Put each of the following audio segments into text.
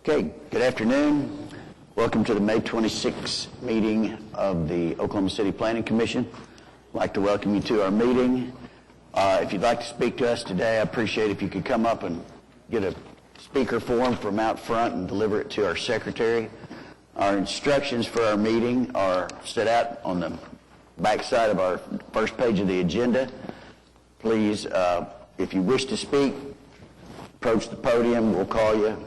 Okay, good afternoon. Welcome to the May 26th meeting of the Oklahoma City Planning Commission. I'd like to welcome you to our meeting. If you'd like to speak to us today, I appreciate if you could come up and get a speaker form from out front and deliver it to our secretary. Our instructions for our meeting are set out on the back side of our first page of the agenda. Please, if you wish to speak, approach the podium. We'll call you.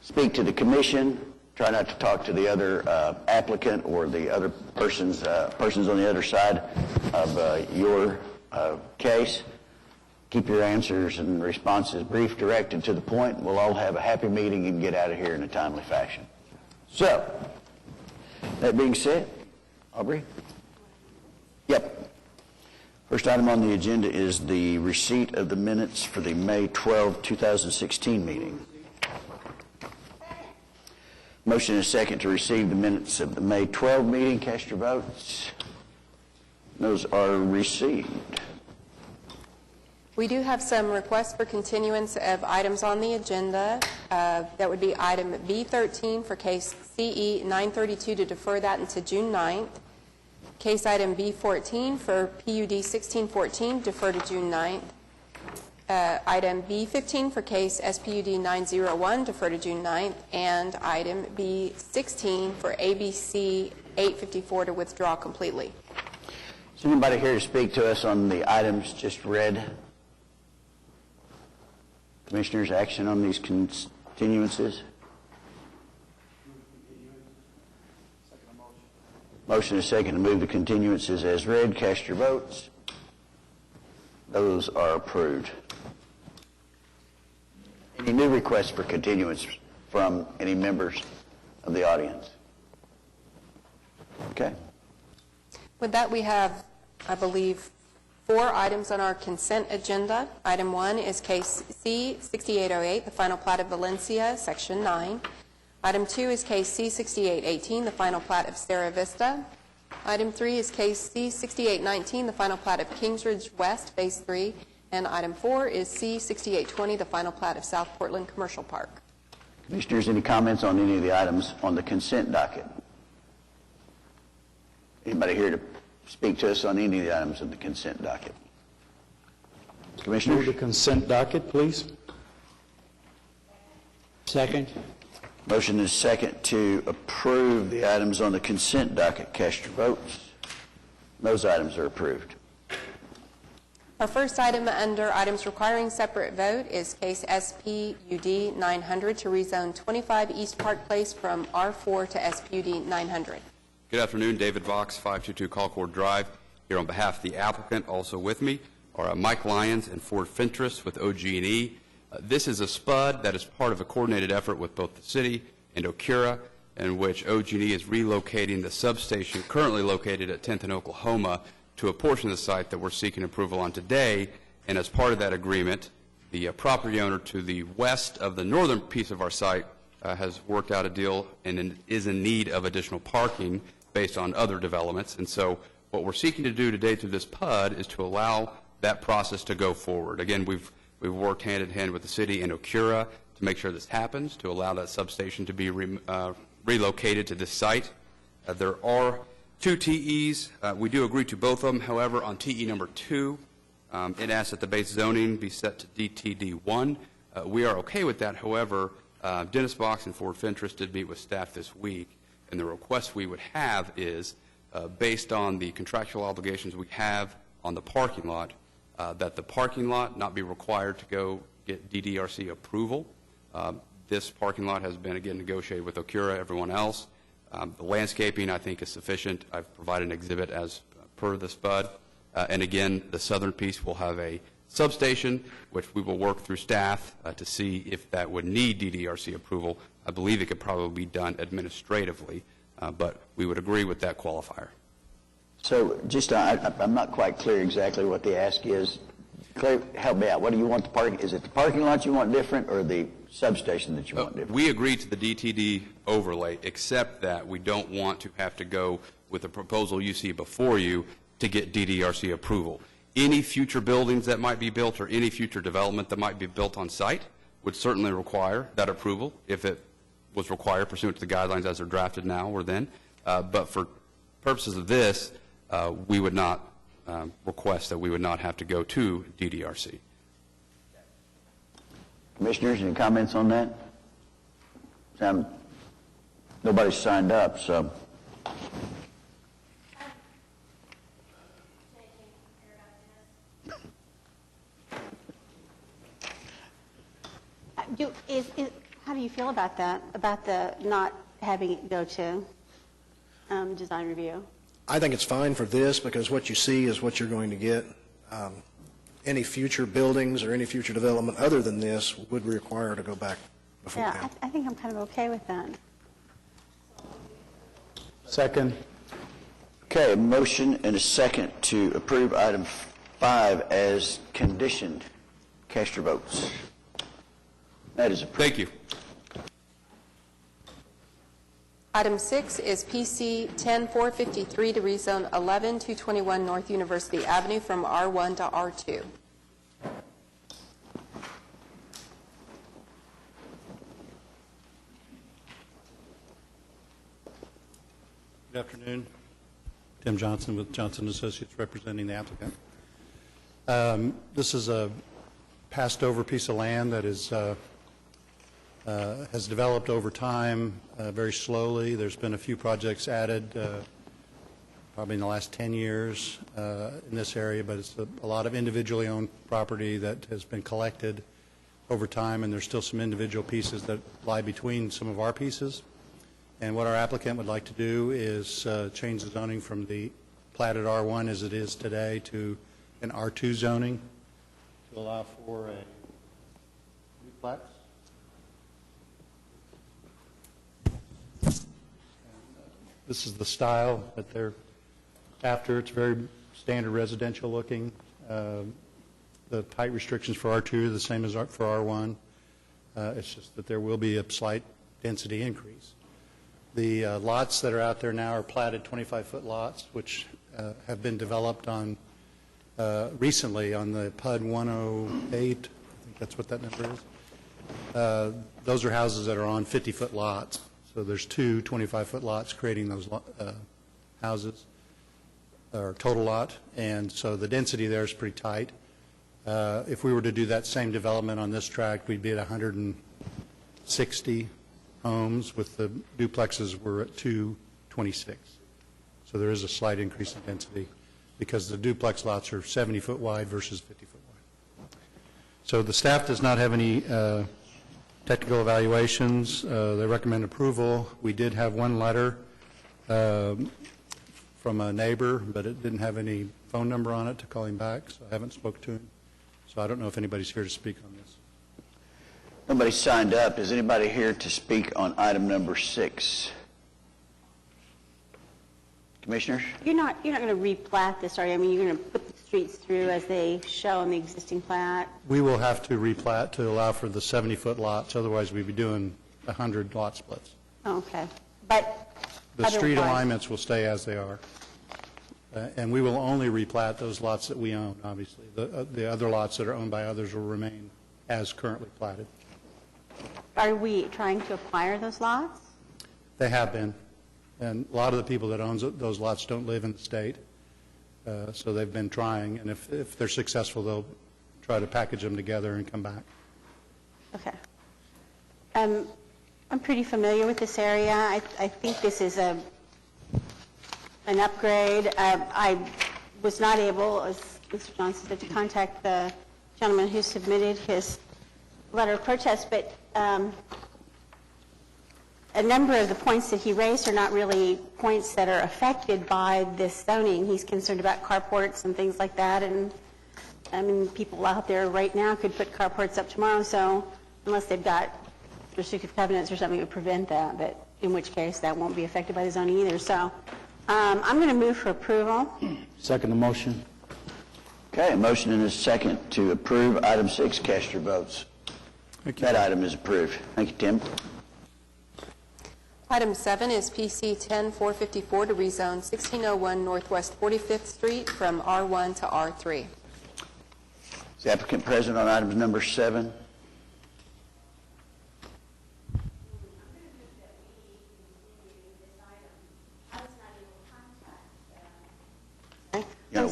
Speak to the commission. Try not to talk to the other applicant or the other persons on the other side of your case. Keep your answers and responses brief, direct, and to the point. We'll all have a happy meeting and get out of here in a timely fashion. So, that being said, Aubrey? Yep. First item on the agenda is the receipt of the minutes for the May 12, 2016 meeting. Motion and a second to receive the minutes of the May 12 meeting. Cast your votes. Those are received. We do have some requests for continuance of items on the agenda. That would be item B13 for case CE 932 to defer that into June 9th. Case item B14 for PUD 1614 defer to June 9th. Item B15 for case SPUD 901 defer to June 9th. And item B16 for ABC 854 to withdraw completely. Is anybody here to speak to us on the items just read? Commissioners, action on these continuances? Motion is second to move the continuances as read. Cast your votes. Those are approved. Any new requests for continuance from any members of the audience? Okay. With that, we have, I believe, 4 items on our consent agenda. Item 1 is case C6808, the final plat of Valencia, Section 9. Item 2 is case C6818, the final plat of Sierra Vista. Item 3 is case C6819, the final plat of Kingsridge West, Phase 3. And item 4 is C6820, the final plat of South Portland Commercial Park. Commissioners, any comments on any of the items on the consent docket? Anybody here to speak to us on any of the items of the consent docket? Commissioners? Move the consent docket, please. Second. Motion is second to approve the items on the consent docket. Cast your votes. Those items are approved. Our first item under items requiring separate vote is case SPUD 900 to rezone 25 East Park Place from R4 to SPUD 900. Good afternoon, David Vox, 522 Colcord Drive. Here on behalf of the applicant, also with me are Mike Lyons and Ford Fentress with OG&E. This is a SPUD that is part of a coordinated effort with both the city and Ocura, in which OG&E is relocating the substation currently located at 10th and Oklahoma to a portion of the site that we're seeking approval on today. And as part of that agreement, the property owner to the west of the northern piece of our site has worked out a deal and is in need of additional parking based on other developments. And so what we're seeking to do today through this PUD is to allow that process to go forward. Again, we've worked hand in hand with the city and Ocura to make sure this happens, to allow that substation to be relocated to this site. There are 2 TEs. We do agree to both of them. However, on TE number 2, it asks that the base zoning be set to DTD1. We are okay with that. However, Dennis Vox and Ford Fentress did meet with staff this week, and the request we would have is, based on the contractual obligations we have on the parking lot, that the parking lot not be required to go get DDRC approval. This parking lot has been, again, negotiated with Ocura, everyone else. The landscaping, I think, is sufficient. I've provided an exhibit as per the SPUD. And again, the southern piece will have a substation, which we will work through staff to see if that would need DDRC approval. I believe it could probably be done administratively, but we would agree with that qualifier. So just, I'm not quite clear exactly what the ask is. Help me out. What do you want the parking? Is it the parking lot you want different or the substation that you want different? We agree to the DTD overlay, except that we don't want to have to go with the proposal you see before you to get DDRC approval. Any future buildings that might be built or any future development that might be built on site would certainly require that approval if it was required pursuant to the guidelines as they're drafted now or then. But for purposes of this, we would not request that we would not have to go to DDRC. Commissioners, any comments on that? Nobody's signed up, so. How do you feel about that, about the not having it go to design review? I think it's fine for this because what you see is what you're going to get. Any future buildings or any future development other than this would require to go back before Yeah, council. I think I'm kind of okay with that. Second. Okay, a motion and a second to approve item 5 as conditioned. Cast your votes. That is approved. Thank you. Item 6 is PC 10453 to rezone 11221 North University Avenue from R1 to R2. Good afternoon. Tim Johnson with Johnson Associates representing the applicant. This is a passed-over piece of land that is has developed over time very slowly. There's been a few projects added probably in the last 10 years in this area, but it's a lot of individually owned property that has been collected over time, and there's still some individual pieces that lie between some of our pieces. And what our applicant would like to do is change the zoning from the platted R1 as it is today to an R2 zoning to allow for a duplex. This is the style that they're after. It's very standard residential looking. The height restrictions for R2 are the same as for R1. It's just that there will be a slight density increase. The lots that are out there now are platted 25-foot lots, which have been developed on recently on the PUD 108. I think that's what that number is. Those are houses that are on 50-foot lots. So there's two 25-foot lots creating those houses, or total lot, and so the density there is pretty tight. If we were to do that same development on this tract, we'd be at 160 homes, with the duplexes we're at 226. So there is a slight increase in density because the duplex lots are 70-foot wide versus 50-foot wide. So the staff does not have any technical evaluations. They recommend approval. We did have one letter from a neighbor, but it didn't have any phone number on it to call him back, so I haven't spoke to him. So I don't know if anybody's here to speak on this. Nobody signed up. Is anybody here to speak on item number 6? Commissioners? You're not going to replat this, are you? I mean, you're going to put the streets through as they show on the existing plat? We will have to replat to allow for the 70-foot lots, otherwise we'd be doing 100 lot splits. Okay. But The street otherwise- alignments will stay as they are. And we will only replat those lots that we own, obviously. The other lots that are owned by others will remain as currently platted. Are we trying to acquire those lots? They have been. And a lot of the people that own those lots don't live in the state. So they've been trying. And if they're successful, they'll try to package them together and come back. Okay. I'm pretty familiar with this area. I think this is an upgrade. I was not able, as Mr. Johnson said, to contact the gentleman who submitted his letter of protest, but a number of the points that he raised are not really points that are affected by this zoning. He's concerned about carports and things like that, and I mean, people out there right now could put carports up tomorrow, so unless they've got restrictive covenants or something to prevent that, but in which case that won't be affected by the zoning either. So I'm going to move for approval. Second the motion. Okay, a motion and a second to approve item 6. Cast your votes. That item is approved. Thank you, Tim. Item 7 is PC 10454 to rezone 1601 Northwest 45th Street from R1 to R3. Is the applicant present on items number 7?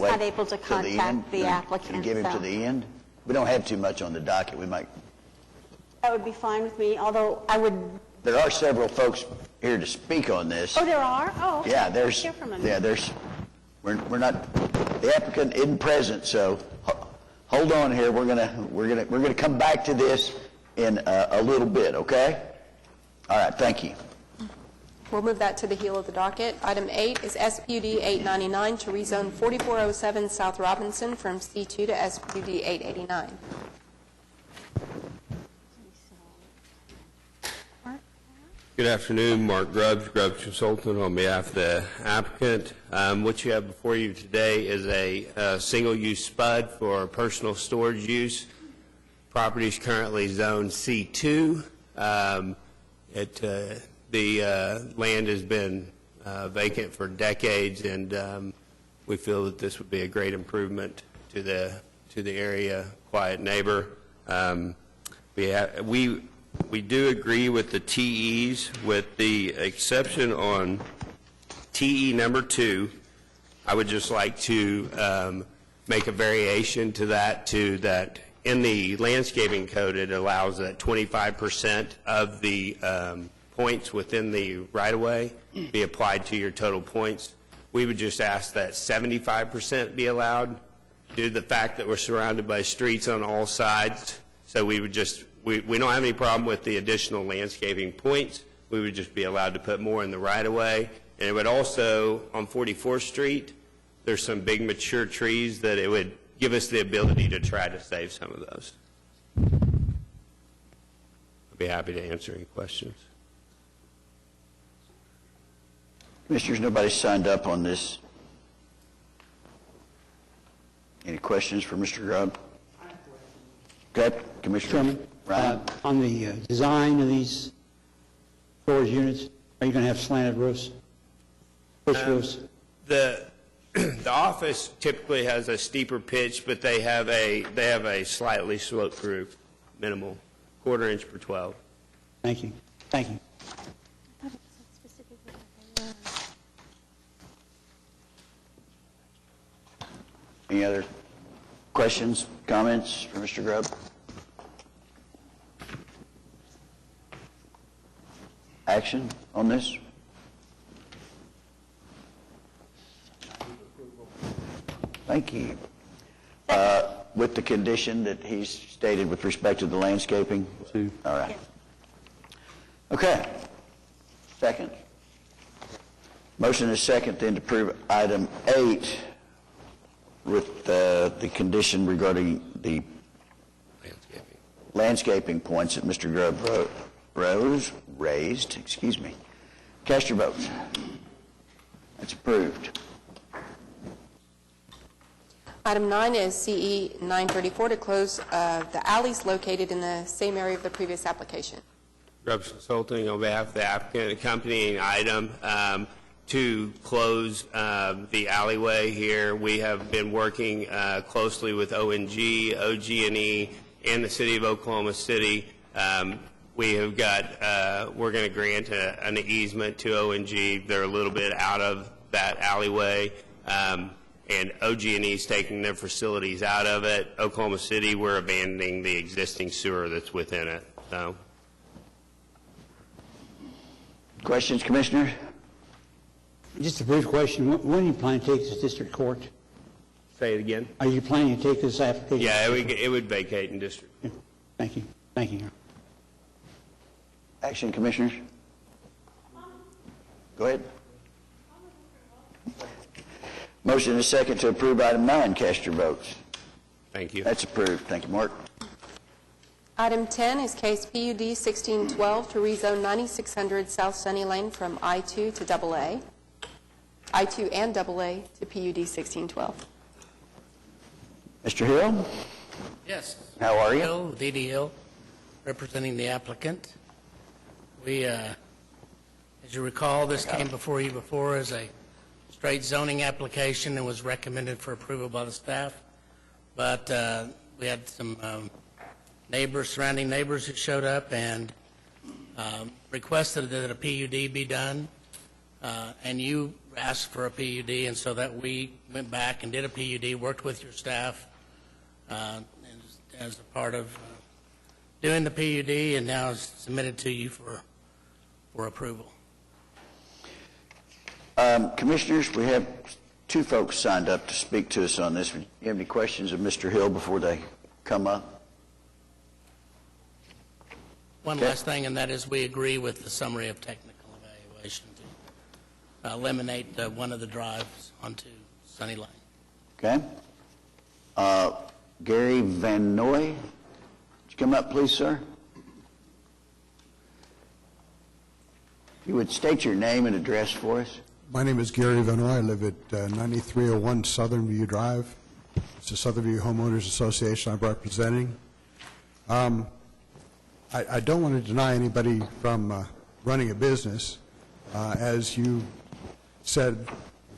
wait not able to till the end? contact the Can applicant. give him to so the end? We don't have too much on the docket. We might, That would be fine with me, although I would, there are several folks here to speak on this. oh, there are? Oh, okay. Yeah, there's, Hear from them. yeah, there's, we're not, the applicant isn't present, so hold on here. We're gonna come back to this in a little bit, okay? All right, thank you. We'll move that to the heel of the docket. Item 8 is SPUD 899 to rezone 4407 South Robinson from C2 to SPUD 889. Good afternoon, Mark Grubbs, Grubbs Consultant on behalf of the applicant. What you have before you today is a single-use spud for personal storage use. Property is currently zoned C2. The land has been vacant for decades, and we feel that this would be a great improvement to the area, quiet neighbor. We do agree with the TEs, with the exception on TE number 2. I would just like to make a variation to that in the landscaping code, it allows that 25% of the points within the right-of-way be applied to your total points. We would just ask that 75% be allowed due to the fact that we're surrounded by streets on all sides. So we would just, we don't have any problem with the additional landscaping points. We would just be allowed to put more in the right-of-way. And it would also, on 44th Street, there's some big mature trees that it would give us the ability to try to save some of those. I'd be happy to answer any questions. Commissioners, nobody signed up on this. Any questions for Mr. Grubb? Okay, Commissioner Chairman, Ryan? on the design of these storage units, are you going to have slanted roofs? Pitch roofs? The office typically has a steeper pitch, but they have a slightly sloped roof, minimal, 1/4 inch per 12. Thank you. Thank you. Any other questions, comments for Mr. Grubb? Action on this? Thank you. With the condition that he's stated with respect to the landscaping? All right. Okay. Second. Motion is second then to approve item 8 with the condition regarding the landscaping points that Mr. Grubb raised. Excuse me. Cast your votes. That's approved. Item 9 is CE 934 to close the alleys located in the same area of the previous application. Grubbs Consulting on behalf of the applicant, accompanying item to close the alleyway here. We have been working closely with ONG, OG&E, and the City of Oklahoma City. We have got, we're going to grant an easement to ONG. They're a little bit out of that alleyway. And OG&E is taking their facilities out of it. Oklahoma City, we're abandoning the existing sewer that's within it. So, Questions, Commissioner? Just a brief question. When do you plan to take this to district court? say it again. Are you planning to take this application? Yeah, it would vacate in district. Yeah. Thank you. Thank you. Action, Commissioners? Go ahead. Motion is second to approve item 9. Cast your votes. Thank you. That's approved. Thank you, Mark. Item 10 is case PUD 1612 to rezone 9600 South Sunny Lane from I-2 to AA. I-2 and AA to PUD 1612. Mr. Hill? Yes. How are you? Hill, D.D. Hill, representing the applicant. We, as you recall, this came before you before as a straight zoning application and was recommended for approval by the staff. But we had some neighbors, surrounding neighbors who showed up and requested that a PUD be done. And you asked for a PUD, and so that we went back and did a PUD, worked with your staff as a part of doing the PUD, and now it's submitted to you for approval. Commissioners, we have two folks signed up to speak to us on this. Do you have any questions of Mr. Hill before they come up? One Okay. last thing, and that is we agree with the summary of technical evaluation to eliminate one of the drives onto Sunny Lane. Okay. Gary Van Noy, would you come up, please, sir? If you would state your name and address for us. My name is Gary Vanoy. I live at 9301 Southern View Drive. It's the Southern View Homeowners Association I'm representing. I don't want to deny anybody from running a business. As you said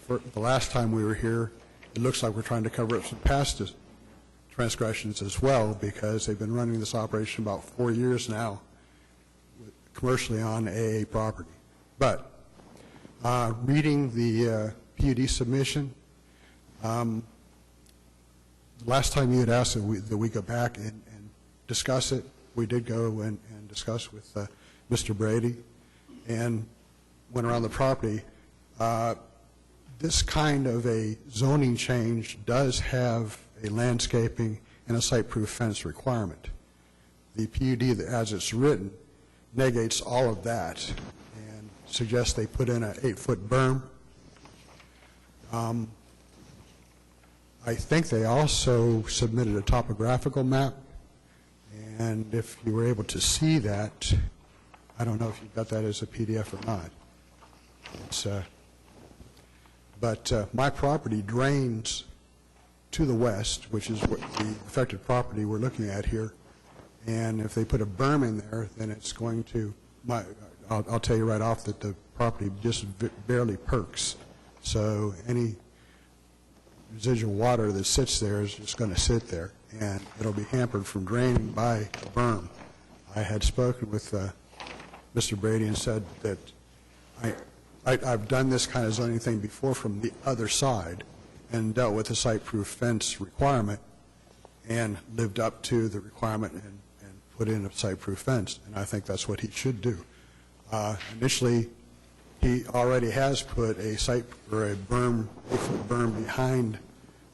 for the last time we were here, it looks like we're trying to cover up some past transgressions as well, because they've been running this operation about 4 years now commercially on AA property. But reading the PUD submission, the last time you had asked that we go back and discuss it, we did go and discuss with Mr. Brady and went around the property. This kind of a zoning change does have a landscaping and a site-proof fence requirement. The PUD, as it's written, negates all of that and suggests they put in an 8-foot berm. I think they also submitted a topographical map, and if you were able to see that, I don't know if you got that as a PDF or not. But my property drains to the west, which is what the affected property we're looking at here. And if they put a berm in there, then it's going to, I'll tell you right off that the property just barely perks. So any residual water that sits there is just going to sit there, and it'll be hampered from draining by the berm. I had spoken with Mr. Brady and said that I've done this kind of zoning thing before from the other side and dealt with the site-proof fence requirement and lived up to the requirement and put in a site-proof fence, and I think that's what he should do. Initially, he already has put a site or a berm, 8-foot berm behind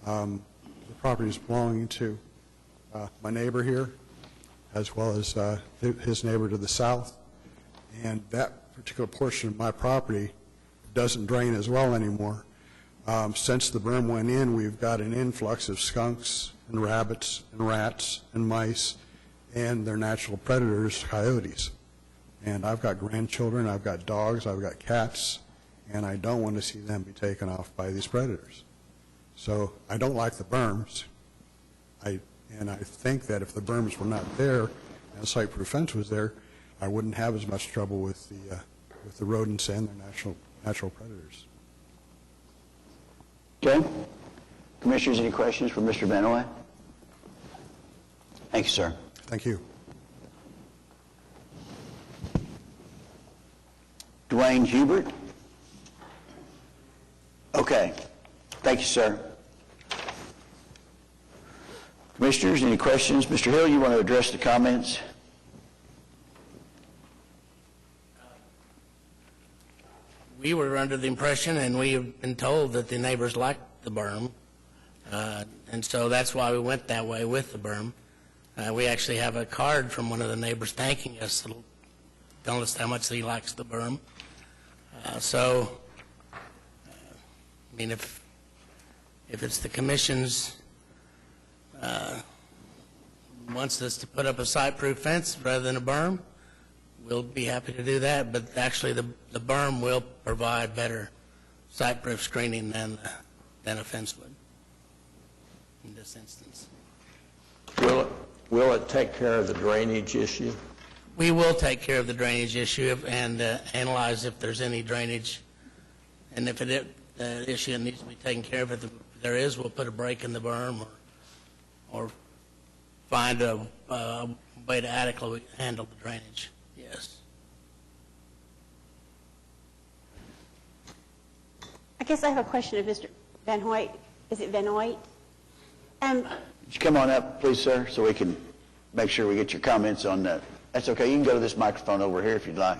the properties belonging to my neighbor here, as well as his neighbor to the south, and that particular portion of my property doesn't drain as well anymore. Since the berm went in, we've got an influx of skunks and rabbits and rats and mice and their natural predators, coyotes. And I've got grandchildren, I've got dogs, I've got cats, and I don't want to see them be taken off by these predators. So I don't like the berms. And I think that if the berms were not there and the site-proof fence was there, I wouldn't have as much trouble with the rodents and their natural predators. Okay. Commissioners, any questions for Mr. Vanoy? Thank you, sir. Thank you. Dwayne Hubert? Okay. Thank you, sir. Commissioners, any questions? Mr. Hill, you want to address the comments? We were under the impression, and we have been told, that the neighbors liked the berm, and so that's why we went that way with the berm. We actually have a card from one of the neighbors thanking us, telling us how much he likes the berm. I mean, if it's the commission's wants us to put up a site-proof fence rather than a berm, we'll be happy to do that, but actually the berm will provide better site-proof screening than a fence would in this instance. Will it take care of the drainage issue? We will take care of the drainage issue and analyze if there's any drainage, and if the issue needs to be taken care of, if there is, we'll put a break in the berm or find a way to adequately handle the drainage. Yes. guess I have a question of Mr. Van Hoyt. Is it Van Hoyt? Would you come on up, please, sir, so we can make sure we get your comments on that? That's okay. You can go to this microphone over here if you'd like.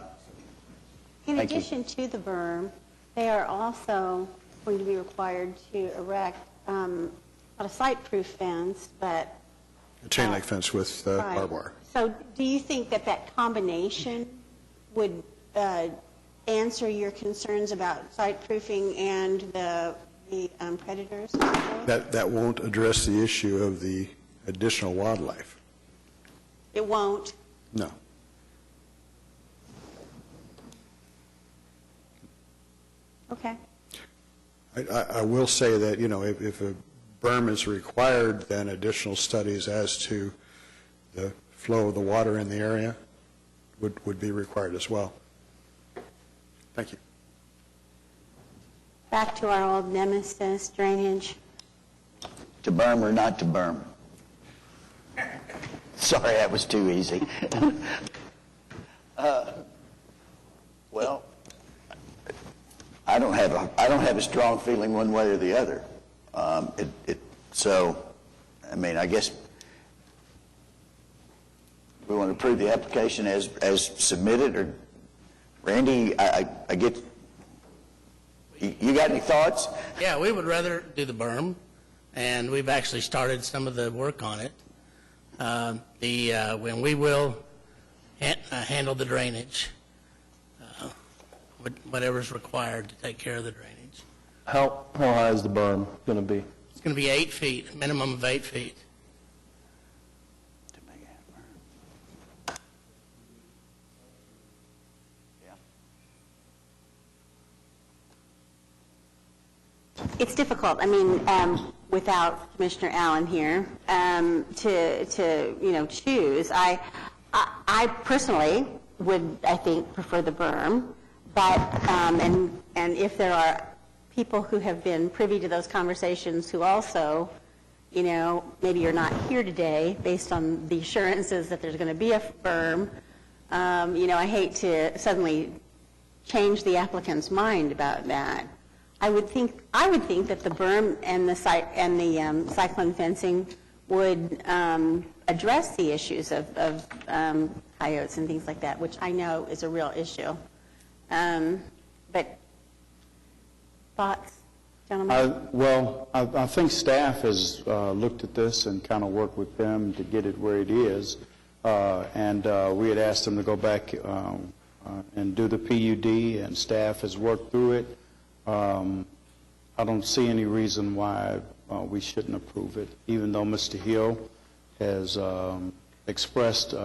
In Thank you. addition to the berm, they are also going to be required to erect not a site-proof fence, but... A chain link fence with Right. barbed wire. So do you think that that combination would answer your concerns about site-proofing and the predators? That won't address the issue of the additional wildlife. It won't? No. Okay. I will say that, if a berm is required, then additional studies as to the flow of the water in the area would be required as well. Thank you. Back to our old nemesis, drainage. To berm or not to berm? Sorry, that was too easy. Well, I don't have a strong feeling one way or the other. So, I mean, I guess we want to approve the application as submitted, or Randy, I get, you got any thoughts? Yeah, we would rather do the berm, and we've actually started some of the work on it. When we will handle the drainage, whatever's required to take care of the drainage. How high is the berm going to be? It's going to be 8 feet, a minimum of 8 feet. It's difficult, I mean, without Commissioner Allen here, to choose. I personally would, I think, prefer the berm, but, and if there are people who have been privy to those conversations who also, maybe you're not here today based on the assurances that there's going to be a berm, I hate to suddenly change the applicant's mind about that. I would think that the berm and the cyclone fencing would address the issues of coyotes and things like that, which I know is a real issue. But thoughts, gentlemen? Well, I think staff has looked at this and kind of worked with them to get it where it is. And we had asked them to go back and do the PUD, and staff has worked through it. I don't see any reason why we shouldn't approve it, even though Mr. Hill has expressed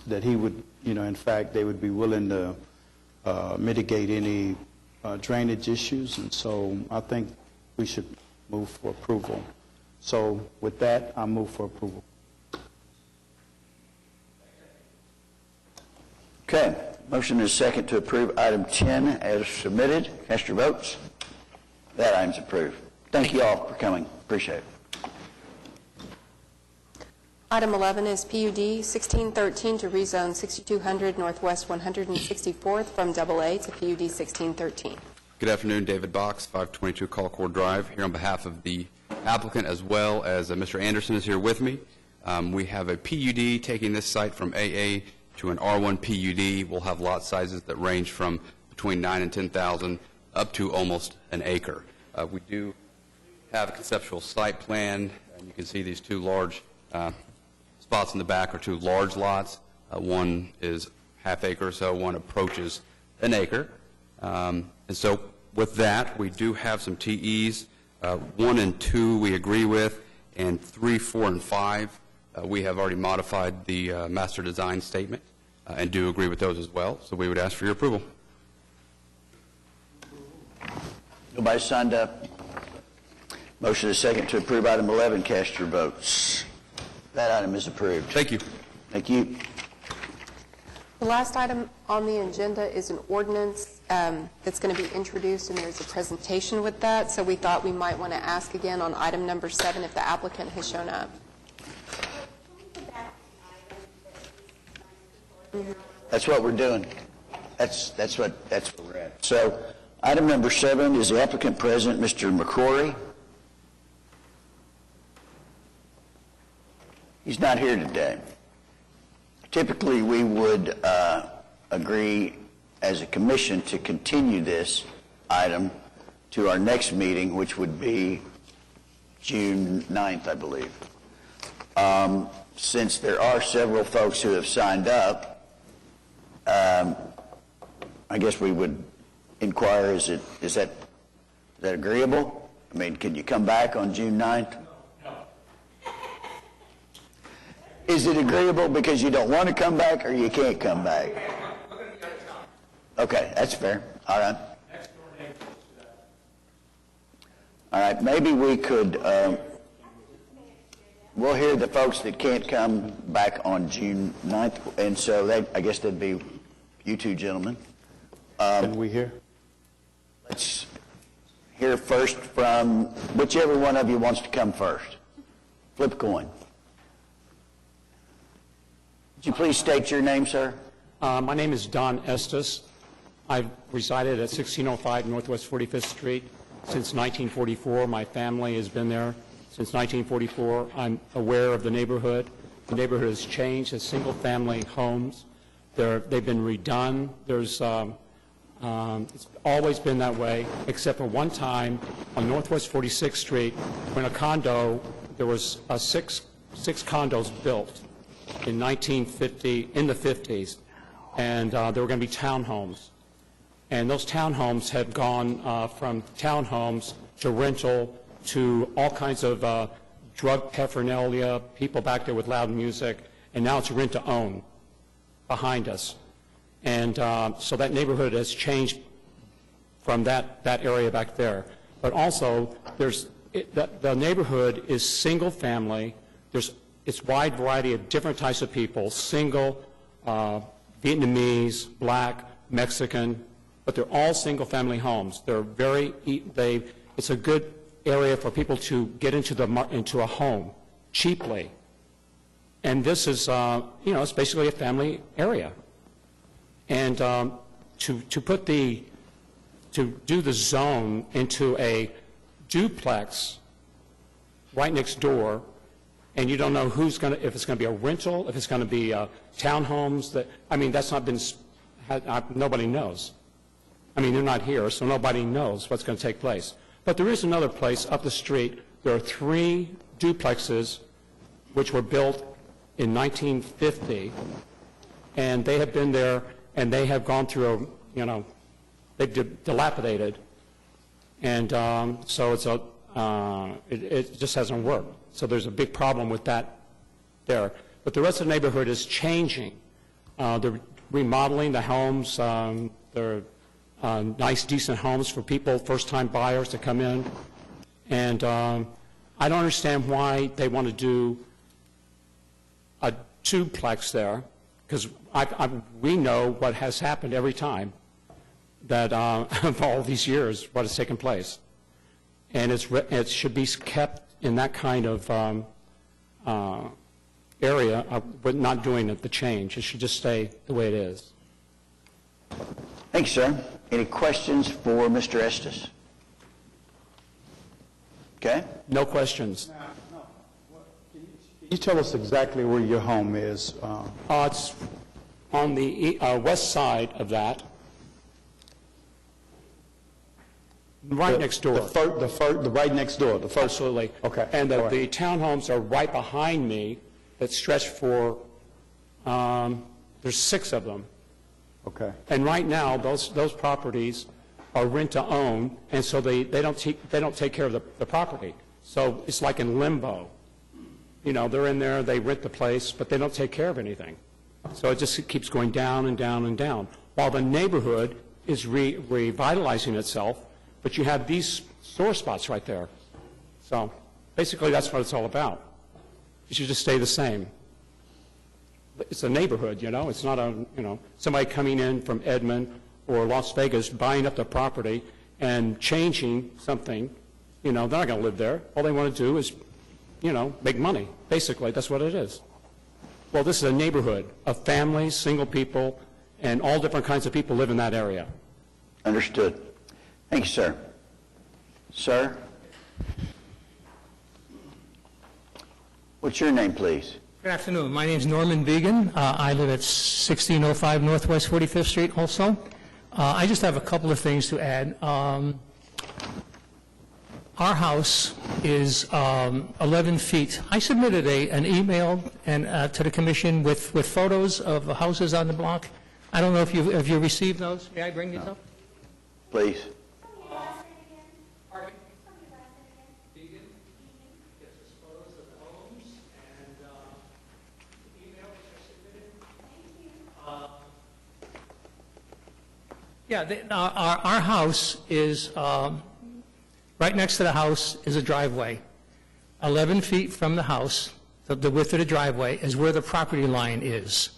that he would, in fact, they would be willing to mitigate any drainage issues, and so I think we should move for approval. So with that, I move for approval. Okay. Motion is second to approve item 10 as submitted. Cast your votes. That item's approved. Thank you all for coming. Appreciate it. Item 11 is PUD 1613 to rezone 6200 Northwest 164th from AA to PUD 1613. Good afternoon, David Box, 522 Colcord Drive, here on behalf of the applicant, as well as Mr. Anderson is here with me. We have a PUD taking this site from AA to an R1 PUD. We'll have lot sizes that range from between 9 and 10,000 up to almost an acre. We do have a conceptual site plan, and you can see these two large spots in the back are two large lots. One is half acre or so, one approaches an acre. And so with that, we do have some TEs. 1 and 2 we agree with, and 3, 4, and 5 we have already modified the master design statement and do agree with those as well. So we would ask for your approval. Nobody signed up. Motion is second to approve item 11. Cast your votes. That item is approved. Thank you. Thank you. The last item on the agenda is an ordinance that's going to be introduced, and there's a presentation with that. So we thought we might want to ask again on item number 7 if the applicant has shown up. That's what we're doing. That's where we're at. So Item number 7 is the applicant present, Mr. McCrory. He's not here today. Typically, we would agree as a commission to continue this item to our next meeting, which would be June 9th, I believe. Since there are several folks who have signed up, I guess we would inquire, is that agreeable? I mean, can you come back on June 9th? No. Is it agreeable because you don't want to come back or you can't come back? Okay, that's fair. All right. All right, maybe we could, we'll hear the folks that can't come back on June 9th, and so I guess that'd be you two gentlemen. Can we hear? Let's hear first from whichever one of you wants to come first. Flip a coin. Would you please state your name, sir? My name is Don Estes. I've resided at 1605 Northwest 45th Street since 1944. My family has been there since 1944. I'm aware of the neighborhood. The neighborhood has changed as single-family homes. They've been redone. It's always been that way, except for one time on Northwest 46th Street when there was six condos built in 1950, in the 50s, and they were going to be townhomes. And those townhomes had gone from townhomes to rental to all kinds of drug paraphernalia, people back there with loud music, and now it's rent to own behind us. And so that neighborhood has changed from that area back there. But also, the neighborhood is single family. It's wide variety of different types of people, single, Vietnamese, black, Mexican, but they're all single family homes. It's a good area for people to get into a home cheaply. And this is, it's basically a family area. And to do the zone into a duplex right next door, and you don't know if it's going to be a rental, if it's going to be townhomes. That's not been, nobody knows. They're not here, so nobody knows what's going to take place. But there is another place up the street. There are 3 duplexes which were built in 1950, and they have been there, and they have gone through they've dilapidated, and so it just hasn't worked. So there's a big problem with that there. But the rest of the neighborhood is changing. They're remodeling the homes. They're nice, decent homes for people, first-time buyers to come in. And I don't understand why they want to do a duplex there, because we know what has happened every time that of all these years, what has taken place. And it should be kept in that kind of area, but not doing the change. It should just stay the way it is. Thank you, sir. Any questions for Mr. Estes? Okay. No questions. Can you tell us exactly where your home is? It's on the west side of that, right next door. The right next door. The first. Absolutely. Okay. And the townhomes are right behind me that stretch for, there's 6 of them. Okay. And right now, those properties are rent to own, and so they don't take care of the property. So it's like in limbo. They're in there, they rent the place, but they don't take care of anything. So it just keeps going down and down and down, while the neighborhood is revitalizing itself, but you have these sore spots right there. So basically, that's what it's all about. It should just stay the same. It's a neighborhood, It's not somebody coming in from Edmond or Las Vegas buying up the property and changing something. They're not going to live there. All they want to do is, make money. Basically, that's what it is. Well, this is a neighborhood of families, single people, and all different kinds of people live in that area. Understood. Thank you, sir. Sir? What's your name, please? Good afternoon. My name is Norman Began. I live at 1605 Northwest 45th Street also. I just have a couple of things to add. Our house is 11 feet. I submitted an email to the commission with photos of the houses on the block. I don't know if you received those. May I bring these up? Please. Yeah, our house is, right next to the house is a driveway. 11 feet from the house, the width of the driveway, is where the property line is.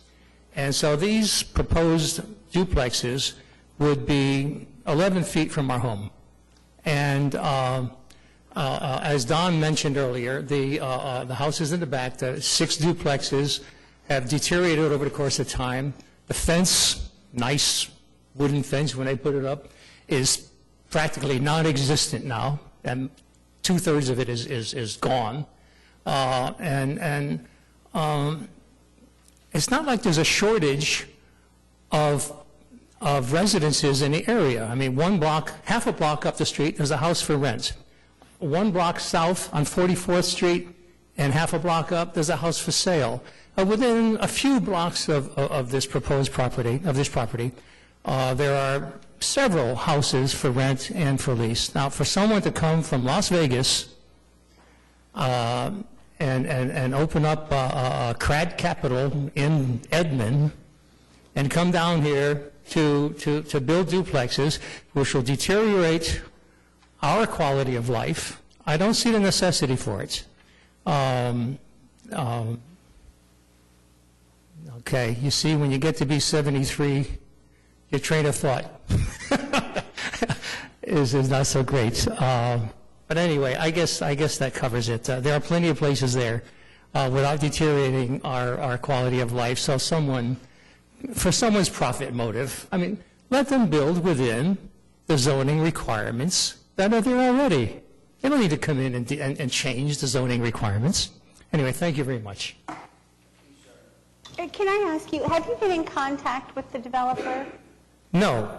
And so these proposed duplexes would be 11 feet from our home. And as Don mentioned earlier, the houses in the back, the 6 duplexes, have deteriorated over the course of time. The fence, nice wooden fence when they put it up, is practically non-existent now, and 2/3 of it is gone. It's not like there's a shortage of residences in the area. I mean, half a block up the street, there's a house for rent. 1 block south on 44th Street and half a block up, there's a house for sale. Within a few blocks of this proposed property, there are several houses for rent and for lease. Now, for someone to come from Las Vegas and open up a CRAD capital in Edmond and come down here to build duplexes, which will deteriorate our quality of life, I don't see the necessity for it. Okay, you see, when you get to be 73, your train of thought is not so great. But anyway, I guess that covers it. There are plenty of places there without deteriorating our quality of life. So for someone's profit motive, I mean, let them build within the zoning requirements that are there already. They don't need to come in and change the zoning requirements. Anyway, thank you very much. Can I ask you, have you been in contact with the developer? No,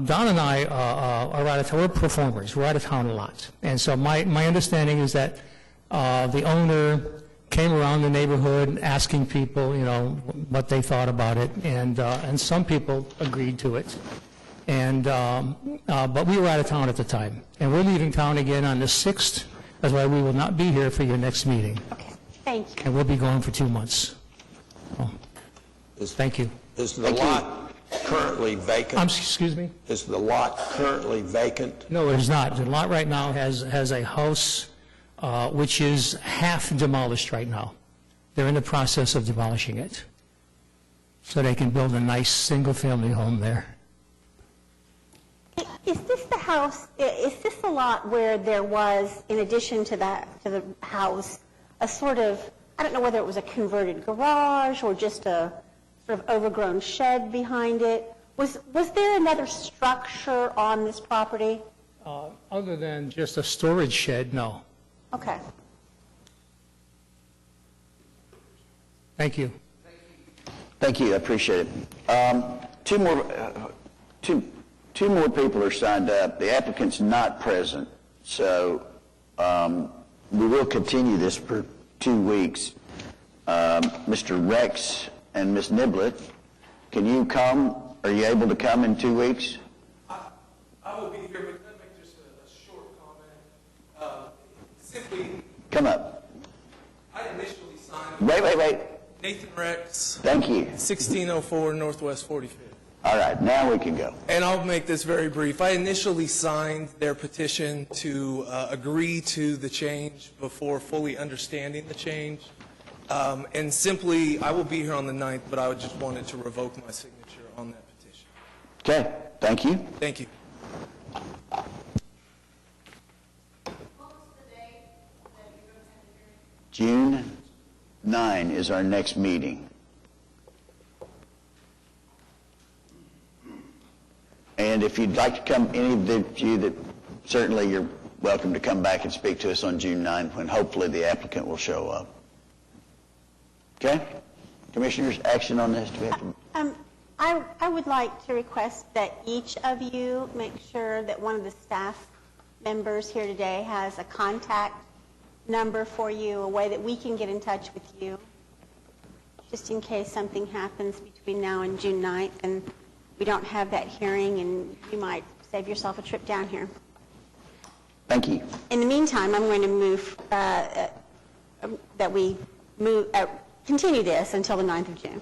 Don and I are out of town. We're performers. We're out of town a lot. And so my understanding is that the owner came around the neighborhood asking people, what they thought about it, and some people agreed to it. But we were out of town at the time. And we're leaving town again on the 6th. That's why we will not be here for your next meeting. Okay, thank you. And we'll be gone for 2 months. Thank you. Is the lot currently vacant? Excuse me? Is the lot currently vacant? No, it is not. The lot right now has a house which is half demolished right now. They're in the process of demolishing it so they can build a nice single-family home there. Is this the house, is this the lot where there was, in addition to the house, a sort of, I don't know whether it was a converted garage or just a sort of overgrown shed behind it? Was there another structure on this property? Other than just a storage shed, no. Okay. Thank you. Thank you, I appreciate it. Two more people are signed up. The applicant's not present, so we will continue this for 2 weeks. Mr. Rex and Ms. Niblett, can you come? Are you able to come in 2 weeks? I will be here, but can I make just a short comment? Simply, Come up. I initially signed. Wait. Nathan Rex. Thank you. 1604 Northwest 45th. All right, now we can go. And I'll make this very brief. I initially signed their petition to agree to the change before fully understanding the change. And simply, I will be here on the 9th, but I just wanted to revoke my signature on that petition. Okay, thank you. Thank you. June 9 is our next meeting. And if you'd like to come, any of you that, certainly you're welcome to come back and speak to us on June 9th when hopefully the applicant will show up. Okay? Commissioners, action on this? Do we have to... I would like to request that each of you make sure that one of the staff members here today has a contact number for you, a way that we can get in touch with you, just in case something happens between now and June 9th and we don't have that hearing, and you might save yourself a trip down here. Thank you. In the meantime, I'm going to move that we continue this until the 9th of June.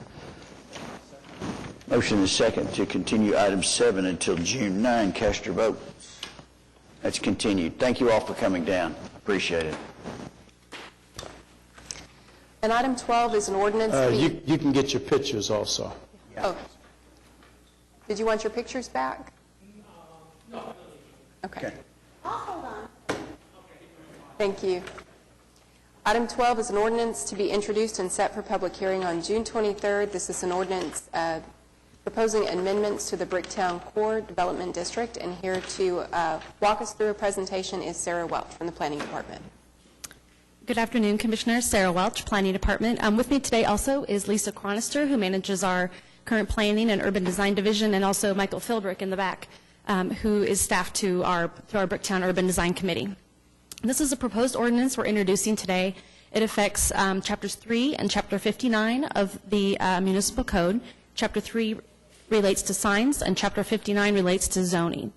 Motion is second to continue item 7 until June 9. Cast your vote. That's continued. Thank you all for coming down. Appreciate it. And item 12 is an ordinance. You can get your pictures also. Oh. Did you want your pictures back? No. Okay. I'll hold on. Thank you. Item 12 is an ordinance to be introduced and set for public hearing on June 23rd. This is an ordinance proposing amendments to the Bricktown Core Development District. And here to walk us through a presentation is Sarah Welch from the Planning Department. Good afternoon, Commissioners. Sarah Welch, Planning Department. With me today also is Lisa Chronister, who manages our current planning and urban design division, and also Michael Philbrick in the back, who is staff to our Bricktown Urban Design Committee. This is a proposed ordinance we're introducing today. It affects Chapters 3 and Chapter 59 of the Municipal Code. Chapter 3 relates to signs, and Chapter 59 relates to zoning.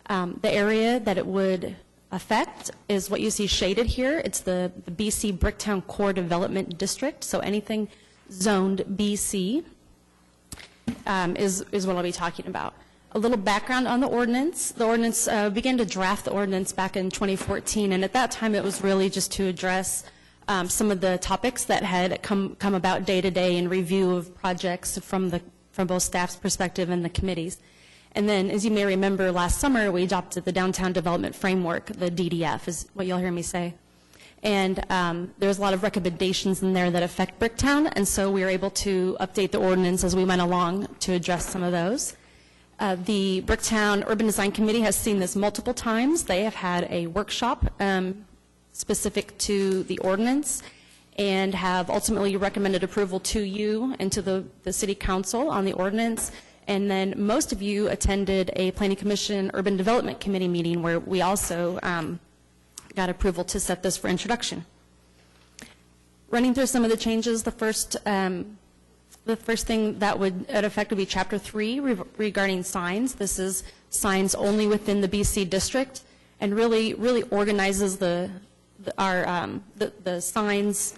The area that it would affect is what you see shaded here. It's the BC Bricktown Core Development District, so anything zoned BC is what I'll be talking about. A little background on the ordinance. The ordinance began to draft the ordinance back in 2014, and at that time it was really just to address some of the topics that had come about day to day in review of projects from both staff's perspective and the committees. And then, as you may remember, last summer we adopted the Downtown Development Framework, the DDF is what you'll hear me say. And there's a lot of recommendations in there that affect Bricktown, and so we were able to update the ordinance as we went along to address some of those. The Bricktown Urban Design Committee has seen this multiple times. They have had a workshop specific to the ordinance and have ultimately recommended approval to you and to the City Council on the ordinance. And then most of you attended a Planning Commission Urban Development Committee meeting where we also got approval to set this for introduction. Running through some of the changes, the first thing that would affect would be Chapter 3 regarding signs. This is signs only within the BC district, and really organizes the signs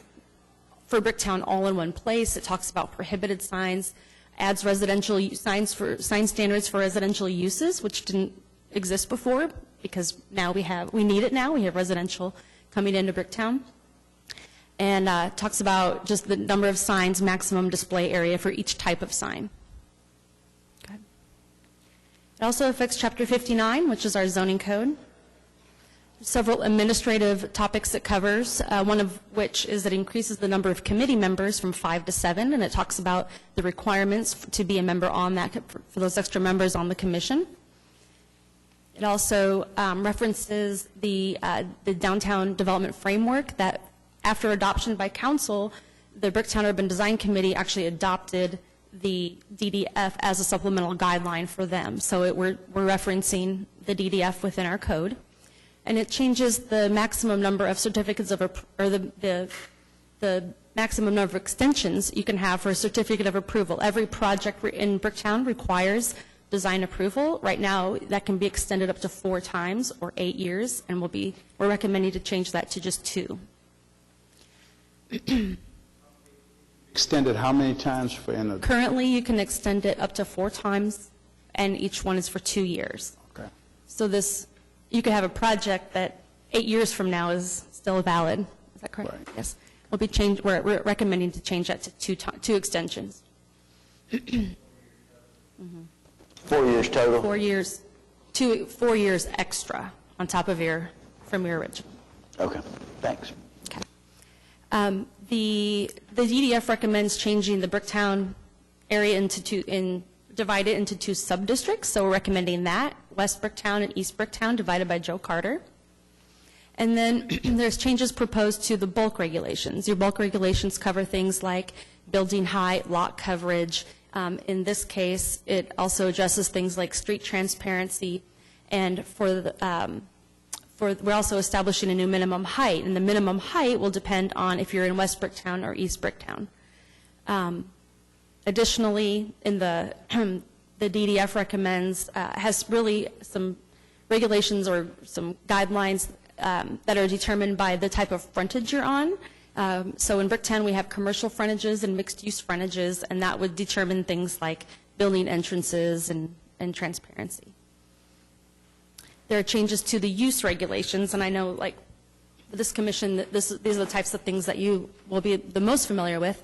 for Bricktown all in one place. It talks about prohibited signs, adds residential sign standards for residential uses, which didn't exist before, because now we need it now. We have residential coming into Bricktown. And talks about just the number of signs, maximum display area for each type of sign. Okay. It also affects Chapter 59, which is our zoning code. Several administrative topics it covers, one of which is that it increases the number of committee members from 5 to 7, and it talks about the requirements to be a member on that, for those extra members on the commission. It also references the Downtown Development Framework that, after adoption by council, the Bricktown Urban Design Committee actually adopted the DDF as a supplemental guideline for them. So we're referencing the DDF within our code. And it changes the maximum number of certificates of, or the maximum number of extensions you can have for a certificate of approval. Every project in Bricktown requires design approval. Right now, that can be extended up to 4 times or 8 years, and we're recommending to change that to just 2. Extended how many times? Currently, you can extend it up to 4 times, and each one is for 2 years. Okay. So you could have a project that 8 years from now is still valid. Is that correct? Right. Yes. We're recommending to change that to 2 extensions. 4 years total? 4 years. 4 years extra on top of from your original. Okay, thanks. Okay. The DDF recommends changing the Bricktown area into divide it into 2 sub-districts, so we're recommending that, West Bricktown and East Bricktown, divided by Joe Carter. And then there's changes proposed to the bulk regulations. Your bulk regulations cover things like building height, lot coverage. In this case, it also addresses things like street transparency, and we're also establishing a new minimum height, and the minimum height will depend on if you're in West Bricktown or East Bricktown. Additionally, in the DDF recommends, has really some regulations or some guidelines that are determined by the type of frontage you're on. So in Bricktown, we have commercial frontages and mixed-use frontages, and that would determine things like building entrances and transparency. There are changes to the use regulations, and I know, like, this commission, these are the types of things that you will be the most familiar with.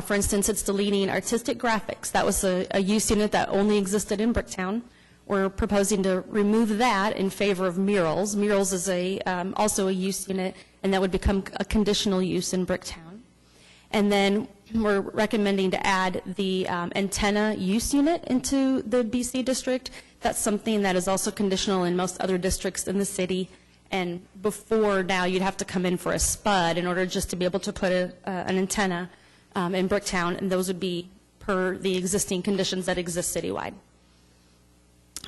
For instance, it's deleting artistic graphics. That was a use unit that only existed in Bricktown. We're proposing to remove that in favor of murals. Murals is also a use unit, and that would become a conditional use in Bricktown. And then we're recommending to add the antenna use unit into the BC district. That's something that is also conditional in most other districts in the city. And before now, you'd have to come in for a SPUD in order just to be able to put an antenna in Bricktown, and those would be per the existing conditions that exist citywide.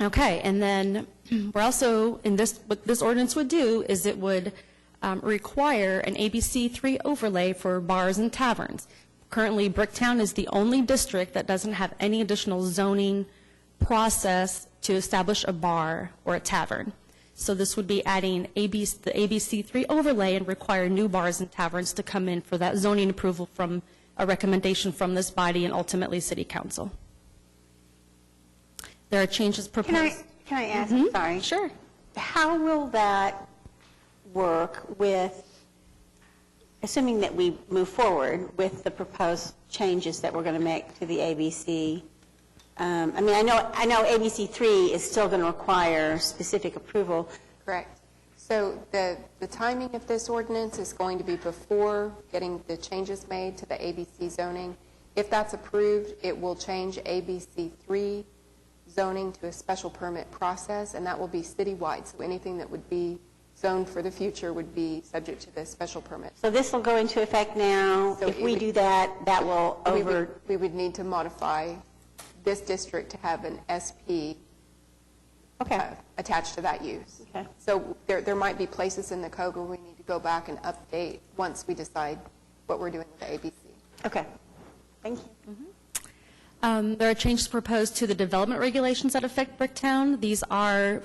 Okay, and then we're also, what this ordinance would do is it would require an ABC3 overlay for bars and taverns. Currently, Bricktown is the only district that doesn't have any additional zoning process to establish a bar or a tavern. So this would be adding the ABC3 overlay and require new bars and taverns to come in for that zoning approval from a recommendation from this body and ultimately City Council. There are changes proposed. Can I ask? Sorry. Sure. How will that work with, assuming that we move forward with the proposed changes that we're going to make to the ABC? I mean, I know ABC3 is still going to require specific approval. Correct. So the timing of this ordinance is going to be before getting the changes made to the ABC zoning. If that's approved, it will change ABC3 zoning to a special permit process, and that will be citywide. So anything that would be zoned for the future would be subject to the special permit. So this will go into effect now. So if we do that, that will over... We would need to modify this district to have an SP attached to that use. Okay. So there might be places in the code where we need to go back and update once we decide what we're doing with the ABC. Okay. Thank you. There are changes proposed to the development regulations that affect Bricktown. These are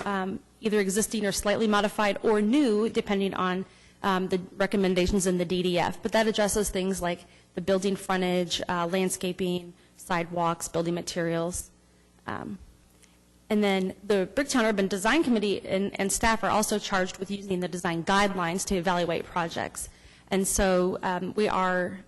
either existing or slightly modified or new, depending on the recommendations in the DDF. But that addresses things like the building frontage, landscaping, sidewalks, building materials. And then the Bricktown Urban Design Committee and staff are also charged with using the design guidelines to evaluate projects. And so we are,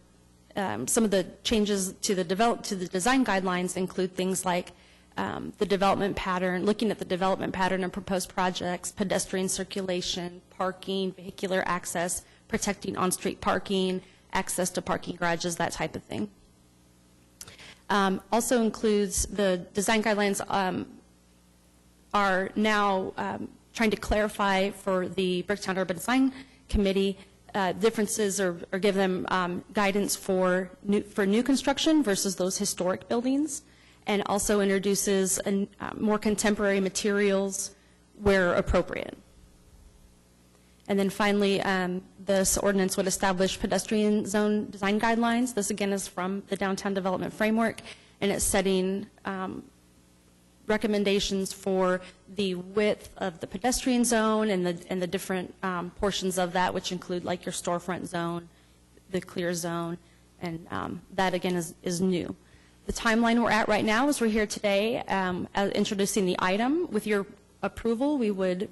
some of the changes to the design guidelines include things like the development pattern, looking at the development pattern of proposed projects, pedestrian circulation, parking, vehicular access, protecting on-street parking, access to parking garages, that type of thing. Also includes the design guidelines are now trying to clarify for the Bricktown Urban Design Committee differences or give them guidance for new construction versus those historic buildings, and also introduces more contemporary materials where appropriate. And then finally, this ordinance would establish pedestrian zone design guidelines. This again is from the Downtown Development Framework, and it's setting recommendations for the width of the pedestrian zone and the different portions of that, which include like your storefront zone, the clear zone, and that again is new. The timeline we're at right now is we're here today introducing the item. With your approval, we would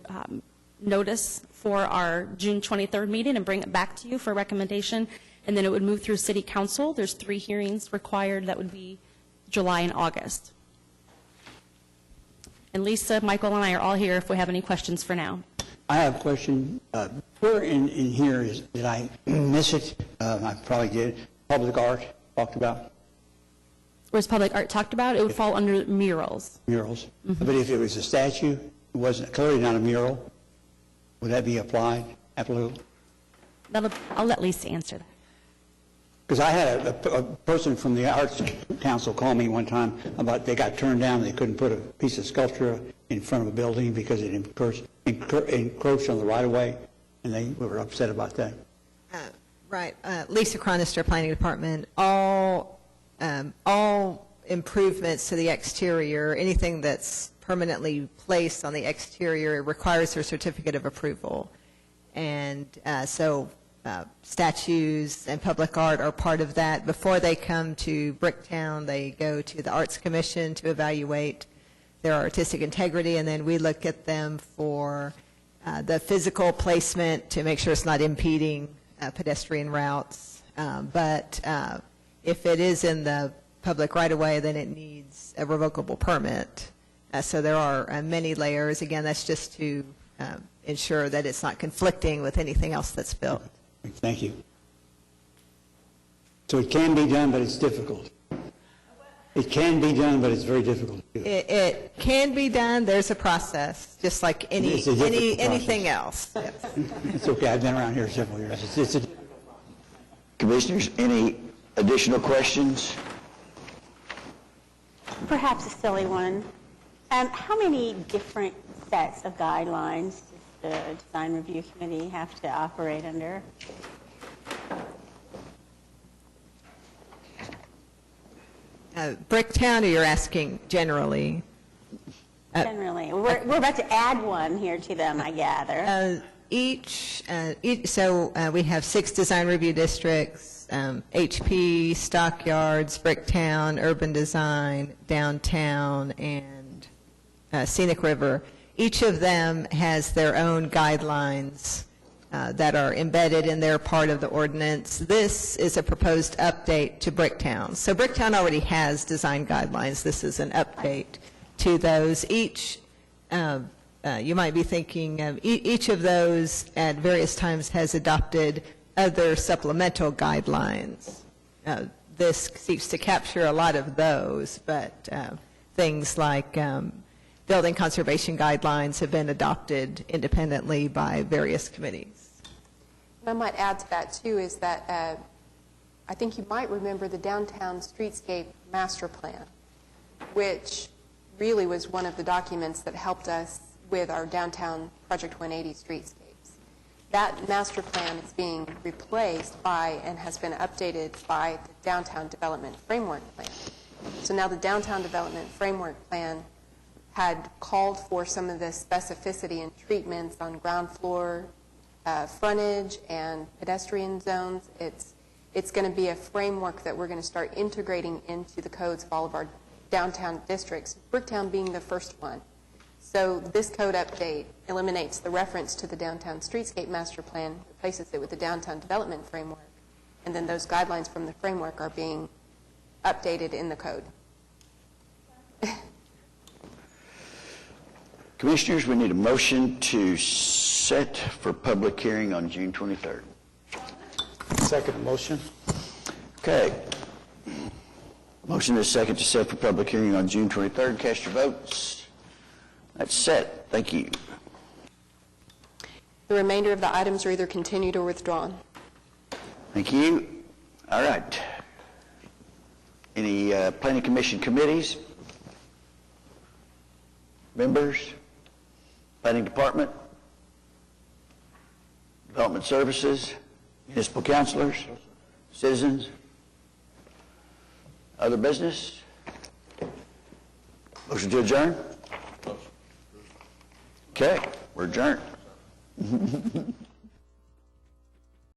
notice for our June 23rd meeting and bring it back to you for recommendation, and then it would move through City Council. There's 3 hearings required. That would be July and August. And Lisa, Michael, and I are all here if we have any questions for now. I have a question. Where in here did I miss it? I probably did. Public art talked about. Whereas public art talked about, it would fall under murals. Murals. But if it was a statue, it wasn't clearly not a mural, would that be applied? Applicable? I'll let Lisa answer that. Because I had a person from the Arts Council call me one time about they got turned down, they couldn't put a piece of sculpture in front of a building because it encroached on the right-of-way, and they were upset about that. Right. Lisa Chronister, Planning Department. All improvements to the exterior, anything that's permanently placed on the exterior requires a certificate of approval. And so statues and public art are part of that. Before they come to Bricktown, they go to the Arts Commission to evaluate their artistic integrity, and then we look at them for the physical placement to make sure it's not impeding pedestrian routes. But if it is in the public right-of-way, then it needs a revocable permit. So there are many layers. Again, that's just to ensure that it's not conflicting with anything else that's built. Thank you. So it can be done, but it's difficult. It can be done, but it's very difficult to do. It can be done. There's a process, just like anything else. Yes. It's okay. I've been around here several years. Commissioners, any additional questions? Perhaps a silly one. How many different sets of guidelines does the Design Review Committee have to operate under? Bricktown, or you're asking generally? Generally. We're about to add one here to them, I gather. So we have 6 design review districts, HP, Stockyards, Bricktown, Urban Design, Downtown, and Scenic River. Each of them has their own guidelines that are embedded in their part of the ordinance. This is a proposed update to Bricktown. So Bricktown already has design guidelines. This is an update to those. Each, you might be thinking, each of those at various times has adopted other supplemental guidelines. This seeks to capture a lot of those, but things like building conservation guidelines have been adopted independently by various committees. I might add to that, too, is that I think you might remember the Downtown Streetscape Master Plan, which really was one of the documents that helped us with our Downtown Project 180 streetscapes. That master plan is being replaced by and has been updated by the Downtown Development Framework Plan. So now the Downtown Development Framework Plan had called for some of the specificity and treatments on ground floor frontage and pedestrian zones. It's going to be a framework that we're going to start integrating into the codes of all of our downtown districts, Bricktown being the first one. So this code update eliminates the reference to the Downtown Streetscape Master Plan, replaces it with the Downtown Development Framework, and then those guidelines from the framework are being updated in the code. Commissioners, we need a motion to set for public hearing on June 23rd. Second motion. Okay. Motion is second to set for public hearing on June 23rd. Cast your votes. That's set. Thank you. The remainder of the items are either continued or withdrawn. Thank you. All right. Any Planning Commission committees? Members? Planning Department? Development Services? Municipal councilors? Citizens? Other business? Motion to adjourn? Okay, we're adjourned.